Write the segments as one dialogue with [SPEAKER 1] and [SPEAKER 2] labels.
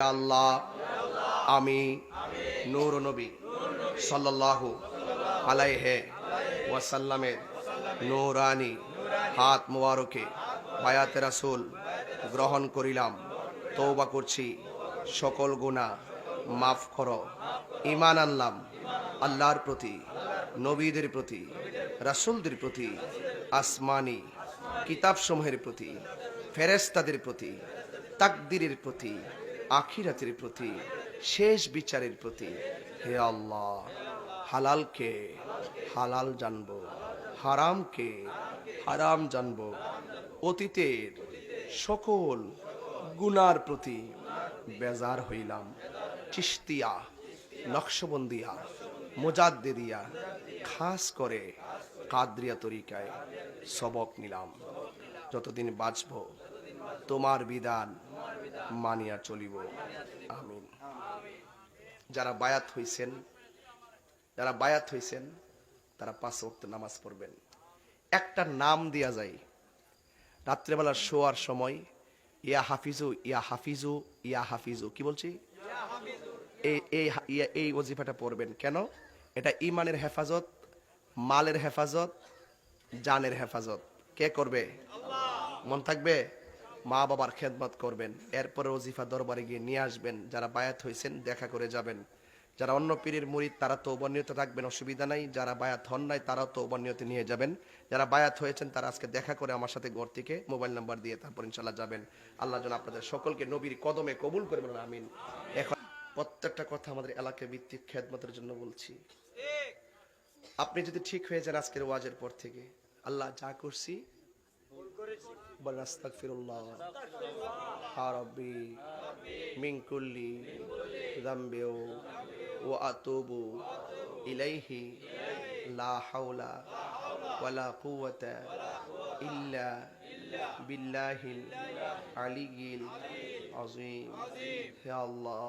[SPEAKER 1] আল্লাহ আমি নূর নবী সাল্লাল্লাহু আলাইহি ওয়াসাল্লামের নূরানি হাত মোবারকে বায়াতে রাসূল গ্রহণ করিলাম। তওবা করছি, সকল গুনাহ মাফ করো। ঈমান আনলাম আল্লাহর প্রতি, নবীদের প্রতি, রাসূলদের প্রতি, আসমানি কিতাবসমূহের প্রতি, ফেরেশতাদের প্রতি, তাকদীরের প্রতি, আখিরাতের প্রতি, শেষ বিচারের প্রতি। হে আল্লাহ, হালালকে হালাল জানবো, হারামকে হারাম জানবো। অতীতের সকল গুনার প্রতি বেজার হইলাম। চিশতিয়া, নকশবন্দিয়া, মুজাদ্দিদিয়া, খাস করে কাদরিয়া তরিকায় সবক নিলাম। যতদিন বাঁচব তোমার বিধান মানিয়া চলিব। আমিন। যারা বায়াত হইছেন তারা 5 ওয়াক্ত নামাজ পড়বেন। একটা নাম দেয়া যায় রাত্রেবেলা শোয়ার সময়, ইয়া হাফিজু ইয়া হাফিজু ইয়া হাফিজু। কি বলছি? এই ওজিফাটা পড়বেন। কেন? এটা ইমানের হেফাজত, মালের হেফাজত, জানের হেফাজত। কে করবে? মন থাকবে? মা বাবার খেদমত করবেন। এরপরে ওজিফা দরবারে গিয়ে নিয়ে আসবেন। যারা বায়াত হয়েছেন দেখা করে যাবেন। যারা অন্য পীরের মুরিদ তারা তওবা নিয়তে রাখবেন, অসুবিধা নাই। যারা বায়াত হন নাই তারাও তওবা নিয়তে নিয়ে যাবেন। যারা বায়াত হয়েছেন তারা আজকে দেখা করে আমার সাথে ঘর থেকে মোবাইল নাম্বার দিয়ে তারপর ইনশাআল্লাহ যাবেন। আল্লাহ যেন আপনাদের সকলকে নবীর কদমে কবুল করে বলেন আমিন। এখন প্রত্যেকটা কথা আমাদের এলাকা ভিত্তিক খেদমতের জন্য বলছি। আপনি যদি ঠিক হয়ে যান আজকের ওয়াজের পর থেকে, আল্লাহ যা করছি বলেন আস্তাগফিরুল্লাহ ইয়া রাব্বি মিন কুল্লি যামবি ওয়া আতুবু ইলাইহি লা হাওলা ওয়ালা কুওয়াতা ইল্লা বিল্লাহিল আলিয়্যিল আযীম। হে আল্লাহ,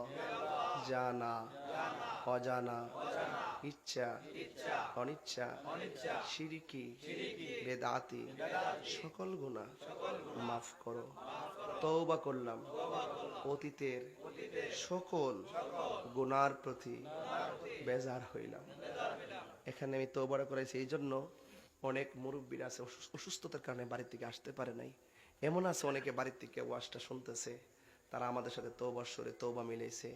[SPEAKER 1] জানা অজানা, ইচ্ছা অনিচ্ছা, শিরকি বেদাতি সকল গুনাহ মাফ করো। তওবা করলাম অতীতের সকল গুনার প্রতি বেজার হইলাম। এখানে আমি তওবা করেছি এই জন্য অনেক মুরব্বীরা আছে অসুস্থতার কারণে বাড়ি থেকে আসতে পারে নাই। এমন আছে অনেকে বাড়ি থেকে ওয়াজটা শুনতেছে, তারা আমাদের সাথে তওবার সুরে তওবা মিলাইছে।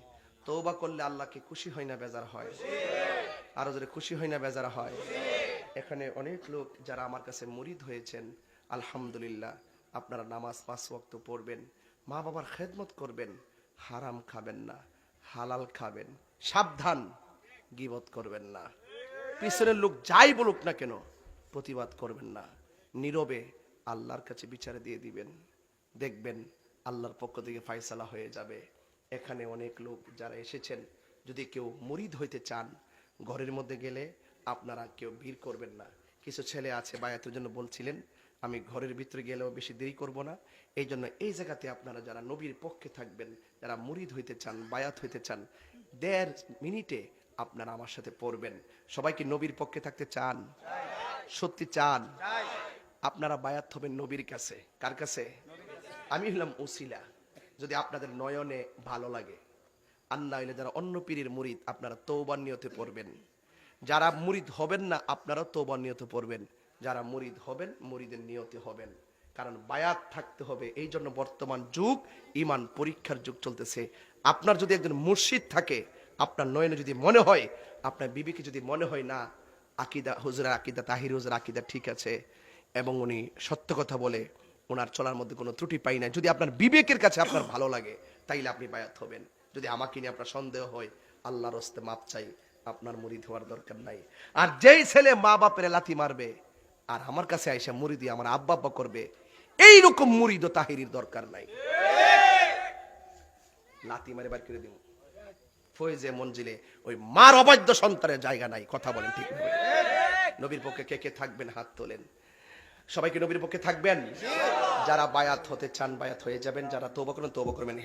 [SPEAKER 1] তওবা করলে আল্লাহকে খুশি হয় না বেজার হয়? আরো যদি খুশি হয় না বেজার হয়? এখানে অনেক লোক যারা আমার কাছে মুরিদ হয়েছেন, আলহামদুলিল্লাহ। আপনারা নামাজ 5 ওয়াক্ত পড়বেন, মা বাবার খেদমত করবেন, হারাম খাবেন না, হালাল খাবেন। সাবধান, গীবত করবেন না। পিছনের লোক যাই বলুক না কেন প্রতিবাদ করবেন না। নীরবে আল্লাহর কাছে বিচার দিয়ে দিবেন, দেখবেন আল্লাহর পক্ষ থেকে ফয়সালা হয়ে যাবে। এখানে অনেক লোক যারা এসেছেন, যদি কেউ মুরিদ হইতে চান, ঘরের মধ্যে গেলে আপনারা কেউ ভিড় করবেন না। কিছু ছেলে আছে বায়াতের জন্য বলছিলেন, আমি ঘরের ভিতরে গেলেও বেশি দেরি করব না। এই জন্য এই জায়গাতে আপনারা যারা নবীর পক্ষে থাকবেন, যারা মুরিদ হইতে চান, বায়াত হইতে চান, 1.5 মিনিটে আপনারা আমার সাথে পড়বেন। সবাই কি নবীর পক্ষে থাকতে চান? সত্যি চান? আপনারা বায়াত হবেন নবীর কাছে। কার কাছে? আমি হলাম ওসিলা। যদি আপনাদের নয়নে ভালো লাগে, আল্লাহ হইলে যারা অন্য পীরের মুরিদ আপনারা তওবার নিয়তে পড়বেন। যারা মুরিদ হবেন না আপনারাও তওবার নিয়তে পড়বেন। যারা মুরিদ হবেন মুরিদের নিয়তে হবেন। কারণ বায়াত থাকতে হবে। এই জন্য বর্তমান যুগ ঈমান পরীক্ষার যুগ চলতেছে। আপনার যদি একজন মুর্শিদ থাকে, আপনার নয়নে যদি মনে হয়, আপনার বিবিকে যদি মনে হয় না আকীদা হুজুর আকীদা তাহির হুজুর আকীদা ঠিক আছে এবং উনি সত্য কথা বলে, ওনার চলার মধ্যে কোনো ত্রুটি পাই না, যদি আপনার বিবেকের কাছে আপনার ভালো লাগে, তাইলে আপনি বায়াত হবেন। যদি আমাকে নিয়ে আপনার সন্দেহ হয়, আল্লাহর হস্তে মাপ চাই, আপনার মুরিদ হওয়ার দরকার নাই। আর যেই ছেলে মা বাপের লাথি মারবে আর আমার কাছে আইসা মুরিদি আমার আব্বা আব্বা করবে, এইরকম মুরিদ ও তাহিরির দরকার নাই। লাথি মারে বার করে দিব। ফয়েজে মঞ্জিলে ওই মার অবাধ্য সন্তানের জায়গা নাই। কথা বলেন ঠিক না? নবীর পক্ষে কে কে থাকবেন হাত তোলেন। সবাইকে নবীর পক্ষে থাকবেন। যারা বায়াত হতে চান বায়াত হয়ে যাবেন, যারা তওবা করেন তওবা করবেন।